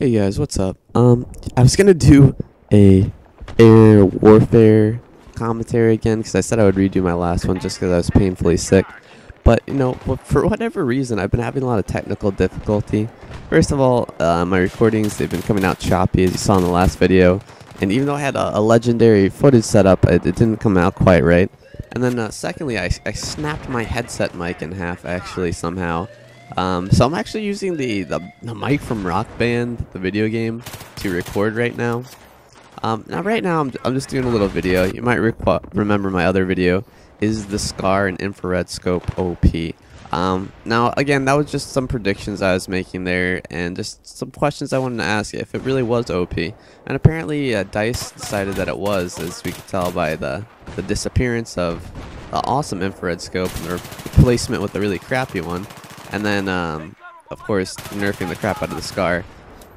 Hey guys, what's up? I was gonna do a air warfare commentary again because I said I would redo my last one just because I was painfully sick. But for whatever reason, I've been having a lot of technical difficulty. First of all, my recordings, they've been coming out choppy, as you saw in the last video. And even though I had a legendary footage set up, it didn't come out quite right. And then secondly, I snapped my headset mic in half actually somehow. So I'm actually using the mic from Rock Band, the video game, to record right now. Now right now I'm just doing a little video. You might remember my other video is the SCAR and infrared scope OP. Now again, that was just some predictions I was making there and just some questions I wanted to ask if it really was OP. And apparently DICE decided that it was, as we could tell by the disappearance of the awesome infrared scope and the replacement with a really crappy one. And then, of course, nerfing the crap out of the SCAR.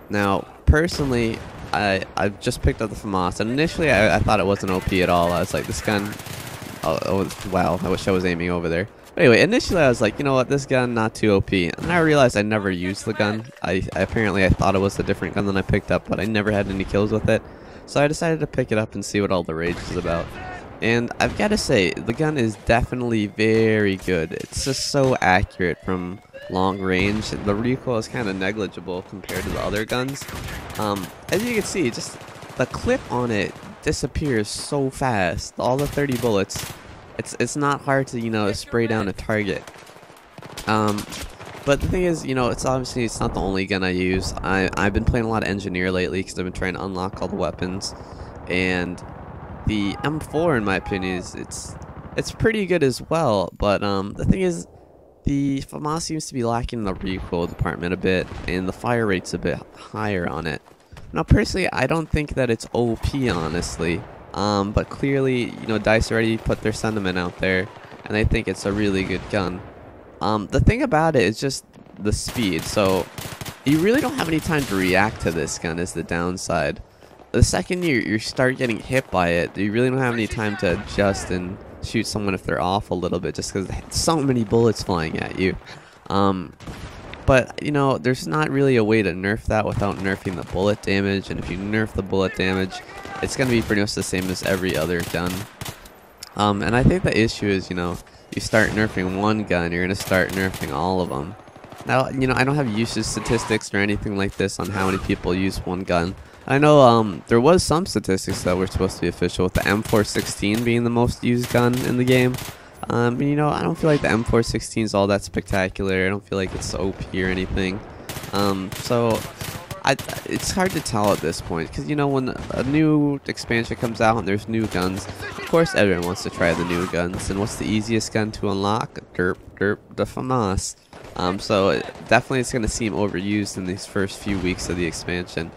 Now, personally, I just picked up the FAMAS, and initially I thought it wasn't OP at all. I was like, this gun, oh wow, I wish I was aiming over there. But anyway, initially I was like, you know what, this gun, not too OP. And I realized I never used the gun. Apparently I thought it was a different gun than I picked up, but I never had any kills with it. So I decided to pick it up and see what all the rage is about. And I've got to say, the gun is definitely very good. It's just so accurate from long range. The recoil is kind of negligible compared to the other guns. As you can see, just the clip on it disappears so fast. All the 30 bullets, it's not hard to, spray down a target. But the thing is, it's obviously it's not the only gun I use. I've been playing a lot of Engineer lately because I've been trying to unlock all the weapons. And the M4, in my opinion, it's pretty good as well, but the thing is, the FAMAS seems to be lacking in the recoil department a bit, and the fire rate's a bit higher on it. Now, personally, I don't think that it's OP, honestly, but clearly, DICE already put their sentiment out there, and they think it's a really good gun. The thing about it is just the speed, so you really don't have any time to react to this gun is the downside. The second you start getting hit by it, you really don't have any time to adjust and shoot someone if they're off a little bit, just because so many bullets flying at you. But there's not really a way to nerf that without nerfing the bullet damage, and if you nerf the bullet damage, it's going to be pretty much the same as every other gun. And I think the issue is, you start nerfing one gun, you're going to start nerfing all of them. Now, I don't have usage statistics or anything like this on how many people use one gun. I know there was some statistics that were supposed to be official, with the M416 being the most used gun in the game. I don't feel like the M416 is all that spectacular. I don't feel like it's OP or anything. So it's hard to tell at this point, because when a new expansion comes out and there's new guns, of course everyone wants to try the new guns. And what's the easiest gun to unlock? Derp, the FAMAS. So definitely it's going to seem overused in these first few weeks of the expansion.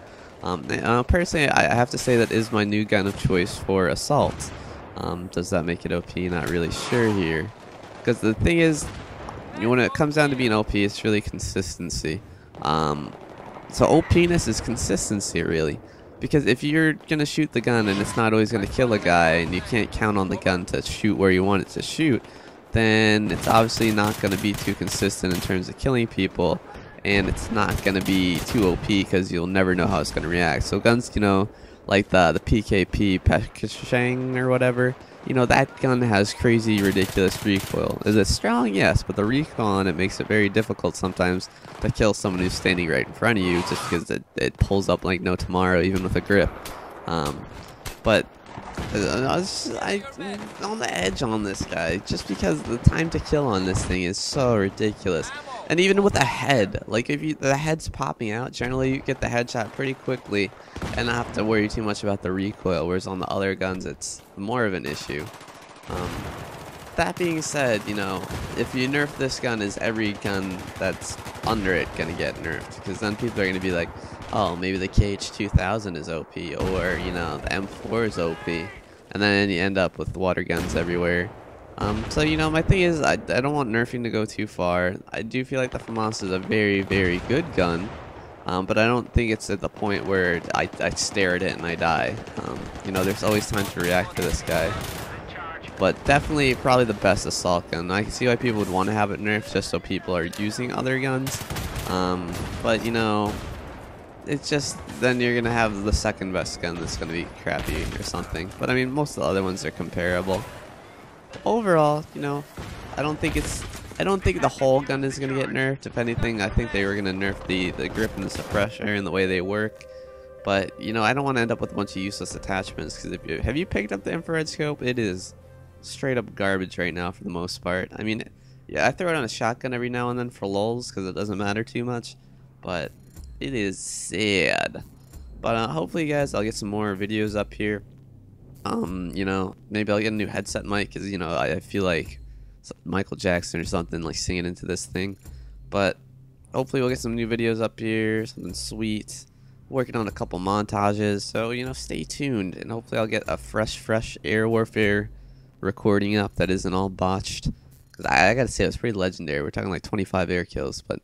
Personally, I have to say that is my new gun of choice for assault. Does that make it OP? Not really sure here, because the thing is, when it comes down to being OP, it's really consistency. So OPness is consistency, really, because if you're gonna shoot the gun and it's not always gonna kill a guy, and you can't count on the gun to shoot where you want it to shoot, then it's obviously not gonna be too consistent in terms of killing people. And it's not going to be too OP because you'll never know how it's going to react. So guns, like the PKP Pekashang or whatever, that gun has crazy, ridiculous recoil. Is it strong? Yes, but the recoil on it makes it very difficult sometimes to kill someone who's standing right in front of you, just because it pulls up like no tomorrow, even with a grip. But I'm on the edge on this guy, just because the time to kill on this thing is so ridiculous. And even with a head, like if the head's popping out, generally you get the headshot pretty quickly and not have to worry too much about the recoil, whereas on the other guns it's more of an issue. That being said, if you nerf this gun, is every gun that's under it gonna get nerfed? Because then people are gonna be like, oh, maybe the KH-2000 is OP, or the M4 is OP, and then you end up with water guns everywhere. So my thing is, I don't want nerfing to go too far. I do feel like the FAMAS is a very, very good gun, but I don't think it's at the point where I stare at it and I die. There's always time to react to this guy. But definitely probably the best assault gun. I can see why people would want to have it nerfed just so people are using other guns. But it's just then you're gonna have the second best gun that's gonna be crappy or something. But I mean, most of the other ones are comparable. Overall, you know, I don't think the whole gun is gonna get nerfed. If anything, I think they were gonna nerf the grip and the suppressor and the way they work. But you know, I don't want to end up with a bunch of useless attachments because have you picked up the infrared scope? It is straight up garbage right now for the most part. I mean, yeah, I throw it on a shotgun every now and then for lulz because it doesn't matter too much, but it is sad. But hopefully, guys, I'll get some more videos up here. You know, maybe I'll get a new headset mic because you know I feel like Michael Jackson or something like singing into this thing. But hopefully, we'll get some new videos up here, something sweet. Working on a couple montages, so you know, stay tuned, and hopefully I'll get a fresh Air Warfare recording up that isn't all botched. Cause I gotta say, it was pretty legendary. We're talking like 25 air kills, but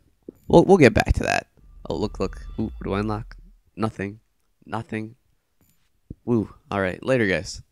we'll get back to that. Oh, look. Ooh, what do I unlock? Nothing. Woo. All right, later, guys.